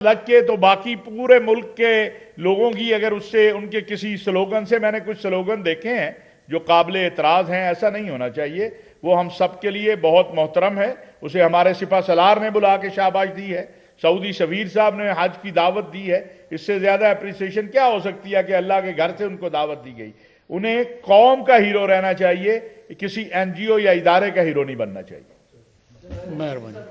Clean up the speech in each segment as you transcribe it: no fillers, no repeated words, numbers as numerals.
लग के तो बाकी पूरे मुल्क के लोगों की अगर उससे उनके किसी स्लोगन से, मैंने कुछ स्लोगन देखे हैं जो काबिल एतराज़ हैं, ऐसा नहीं होना चाहिए। वो हम सब के लिए बहुत मोहतरम है। उसे हमारे सिपा सलार ने बुला के शाबाश दी है, सऊदी सफीर साहब ने हज की दावत दी है। इससे ज़्यादा अप्रिसिएशन क्या हो सकती है कि अल्लाह के घर से उनको दावत दी गई। उन्हें कौम का हीरो रहना चाहिए, किसी NGO या इदारे का हीरो नहीं बनना चाहिए। मेहरबानी।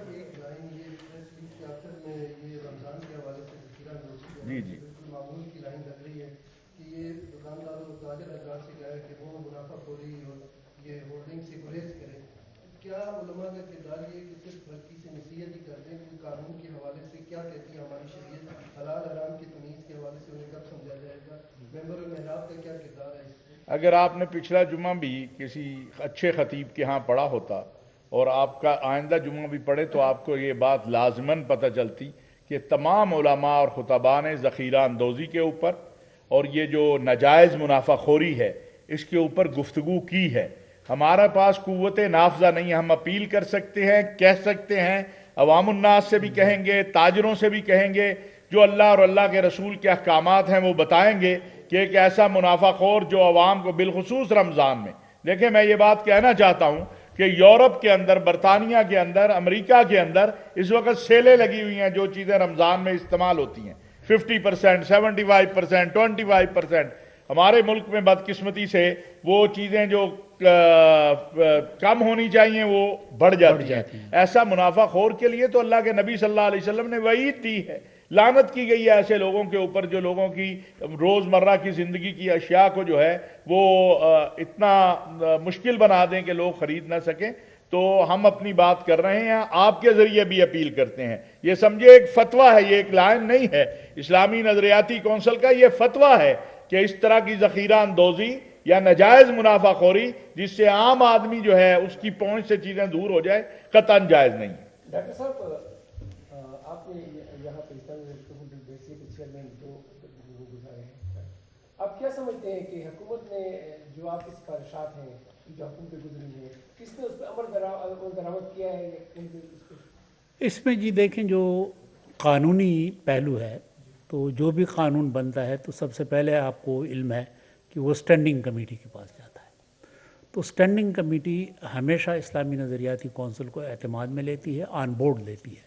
जी जी, मामूल की लाइन लग रही है कि ये दुकानदारों को ताजर अजगार से कहा है कि वो मुनाफाखोरी और ये होर्डिंग से गुरेज करें। क्या उलमा का किरदार ये कि सिर्फ हल्की से नसीहत ही करते हैं कि कानून के हवाले से क्या कहती है हमारी शरीयत, हलाल हराम की तमीज़ के हवाले से उन्हें कब समझा जाएगा? मेंबर मेहराब का क्या किरदार है? अगर आपने पिछला जुम्मा भी किसी अच्छे खतीब के यहाँ पढ़ा होता और आपका आइंदा जुम्मा भी पढ़े तो आपको ये बात लाजमन पता चलती कि तमाम उलमा और खुतबा ने ज़ख़ीरा अंदोज़ी के ऊपर और ये जो नाजायज़ मुनाफाखोरी है इसके ऊपर गुफ्तगू की है। हमारे पास कुव्वत नाफजा नहीं है, हम अपील कर सकते हैं, कह सकते हैं, अवामुन्नास से भी कहेंगे, ताजरों से भी कहेंगे, जो अल्लाह और अल्लाह के रसूल के अहकामात हैं वो बताएंगे कि एक ऐसा मुनाफाखोर जो अवाम को बिलखुसूस रमज़ान में, देखिए मैं ये बात कहना चाहता हूँ कि यूरोप के अंदर, बरतानिया के अंदर, अमेरिका के अंदर इस वक्त सेलें लगी हुई हैं जो चीज़ें रमज़ान में इस्तेमाल होती हैं 50%, 75%, 25%। हमारे मुल्क में बदकिस्मती से वो चीज़ें जो कम होनी चाहिए वो बढ़ जाती हैं। ऐसा मुनाफाखोर के लिए तो अल्लाह के नबी सल्लल्लाहु अलैहि वसल्लम ने वईद दी है, लानत की गई है ऐसे लोगों के ऊपर जो लोगों की रोज़मर्रा की ज़िंदगी की अशिया को जो है वो इतना मुश्किल बना दें कि लोग ख़रीद ना सकें। तो हम अपनी बात कर रहे हैं, आपके ज़रिए भी अपील करते हैं। ये समझे एक फतवा है, ये एक लाइन नहीं है। इस्लामी नज़रियाती कौंसिल का ये फतवा है कि इस तरह की ज़ख़ीरा अंदोज़ी या नाजायज़ मुनाफाखोरी जिससे आम आदमी जो है उसकी पहुँच से चीज़ें दूर हो जाए, कतन जायज़ नहीं। डॉक्टर साहब, आपने यहाँ पे के चेयरमैन दो गुजारे हैं, आप क्या समझते हैं कि हुकूमत ने जो आपकी सिफारिशात हैं जो हुकूमत गुजरी है, किसने उस पर अमल दरामद किया है? इसमें जी देखें, जो कानूनी पहलू है तो जो भी कानून बनता है तो सबसे पहले आपको इल्म है कि वो स्टैंडिंग कमेटी के पास जाता है। तो स्टैंडिंग कमेटी हमेशा इस्लामी नज़रियाती कौंसिल को एतमाद में लेती है, ऑन बोर्ड लेती है,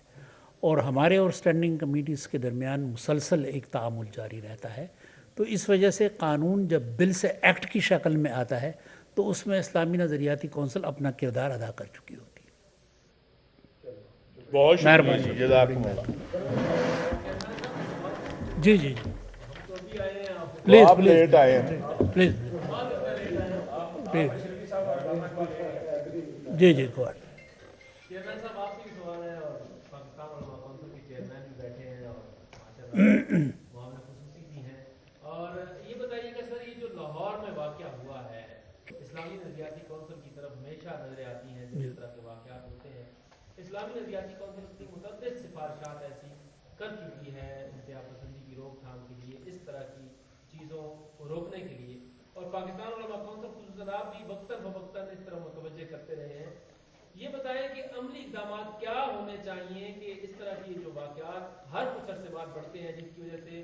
और हमारे और स्टैंडिंग कमेटीज़ के दरमियान मुसलसल एक तामुल जारी रहता है। तो इस वजह से कानून जब बिल से एक्ट की शक्ल में आता है तो उसमें इस्लामी नज़रियाती कौंसिल अपना किरदार अदा कर चुकी होती है। बहुत मेहरबानी, जज़ाकुमुल्लाह। जी जी, प्लीज आप लेट आए हैं, प्लीज प्लीज, जी जी, गो चेयरमैन साहब आपसे भी सवाल है और पाकिस्तान उलमा कौंसिल के चेयरमैन भी बैठे हैं और मामला खुसूसी भी हैं। और ये बताइएगा सर, ये जो लाहौर में वाक़या हुआ है, इस्लामी नज़रियाती कौंसिल की तरफ हमेशा नजरें आती हैं जब इस तरह के वाक़यात होते हैं। इस्लामी नज़रियाती कौंसिल की मुतअद्दिद सिफारिशात ऐसी कर चुकी है इंतहा पसंदी की रोकथाम के लिए, इस तरह की चीज़ों को रोकने के लिए, और पाकिस्तान उलमा कौंसिल खुसूसन आप भी वक्तन फवक्तन इस तरह मुतवज्जे करते रहे हैं। ये बताएं कि अमली इक़दाम क्या होने चाहिए कि इस तरह की जो वाक़यात हर कुछ अरसे बाद बढ़ते हैं जिसकी वजह से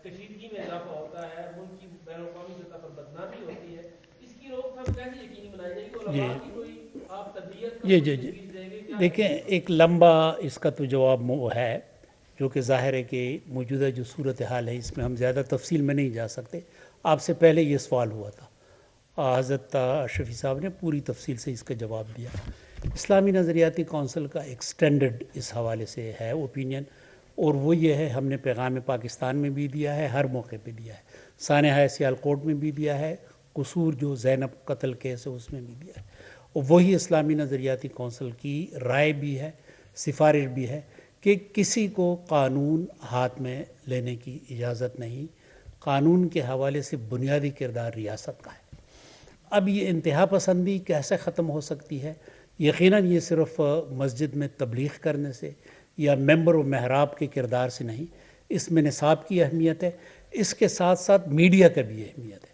कशीदगी में इजाफा होता है, मुल्क की बैनुल-अक़वामी सतह पर बदनामी होती है, इसकी रोकथाम कैसे यकीनी बनाई जाएगी? उलमा की कोई आप तरबियत जी जी जी, देखें, एक लंबा इसका तो जवाब है जो कि ज़ाहिर है कि मौजूदा जो सूरत हाल है इसमें हम ज़्यादा तफसील में नहीं जा सकते। आपसे पहले ये सवाल हुआ था, हज़रत अशरफी साहब ने पूरी तफसील से इसका जवाब दिया। इस्लामी नज़रियाती कौंसिल का एक स्टैंडर्ड इस हवाले से है ओपिनियन, और वो ये है, हमने पैगाम पाकिस्तान में भी दिया है, हर मौके पे दिया है, सानहा सियालकोट में भी दिया है, कसूर जो ज़ैनब कत्ल केस है उसमें भी दिया है, और वही इस्लामी नज़रियाती कौंसिल की राय भी है, सिफारिश भी है कि किसी को कानून हाथ में लेने की इजाज़त नहीं। कानून के हवाले से बुनियादी किरदार रियासत का है। अब ये इंतहा पसंदी कैसे ख़त्म हो सकती है? यकीनन ये सिर्फ मस्जिद में तबलीग करने से या मेंबर व महराब के किरदार से नहीं, इसमें निसाब की अहमियत है, इसके साथ साथ मीडिया का भी अहमियत है।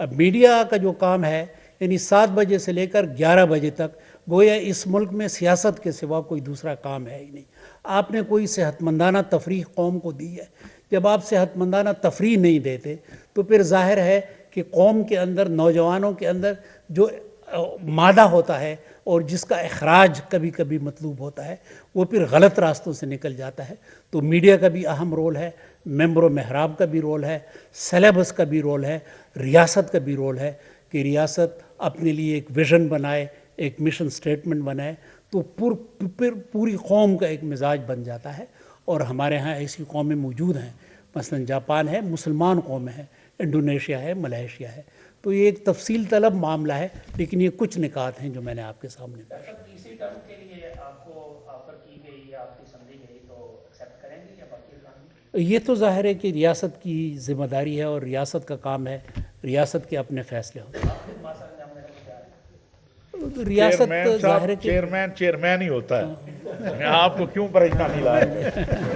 अब मीडिया का जो काम है, यानी 7 बजे से लेकर 11 बजे तक گویا اس ملک میں سیاست کے سوا کوئی دوسرا کام ہے ہی نہیں. آپ نے کوئی صحت مندانہ تفریح قوم کو دی ہے. جب آپ صحت مندانہ تفریح نہیں دیتے تو پھر ظاہر ہے کہ قوم کے اندر، نوجوانوں کے اندر جو مادہ ہوتا ہے اور جس کا اخراج کبھی کبھی مطلوب ہوتا ہے وہ پھر غلط راستوں سے نکل جاتا ہے. تو میڈیا کا بھی اہم رول ہے، ممبر و محراب کا بھی رول ہے، سلیبس کا بھی رول ہے، ریاست کا بھی رول ہے کہ ریاست اپنے لیے ایک ویژن بنائے، ایک مشن سٹیٹمنٹ بنائے تو پوری قوم کا ایک مزاج بن جاتا ہے. اور ہمارے ہاں ایسی قومیں موجود ہیں، مثلا جاپان ہے، مسلمان قومیں ہیں، انڈونیشیا ہے، ملائیشیا ہے. تو یہ ایک تفصیل طلب معاملہ ہے، لیکن یہ کچھ نکات ہیں جو میں نے آپ کے سامنے پیش. تیسری ٹرم کے لیے آپ کو آفر کی گئی یا آپ کی سمجھی گئی تو ایکسیپٹ کریں گے یا باقی کام؟ یہ تو ظاہر ہے کہ ریاست کی ذمہ داری ہے اور ریاست کا کام ہے، ریاست کے اپنے فیصلے ہوتے ہیں. ریاست ظاہر ہے کہ چیئرمین ہی ہوتا ہے. میں آپ کو کیوں پریشانی لا رہا ہوں؟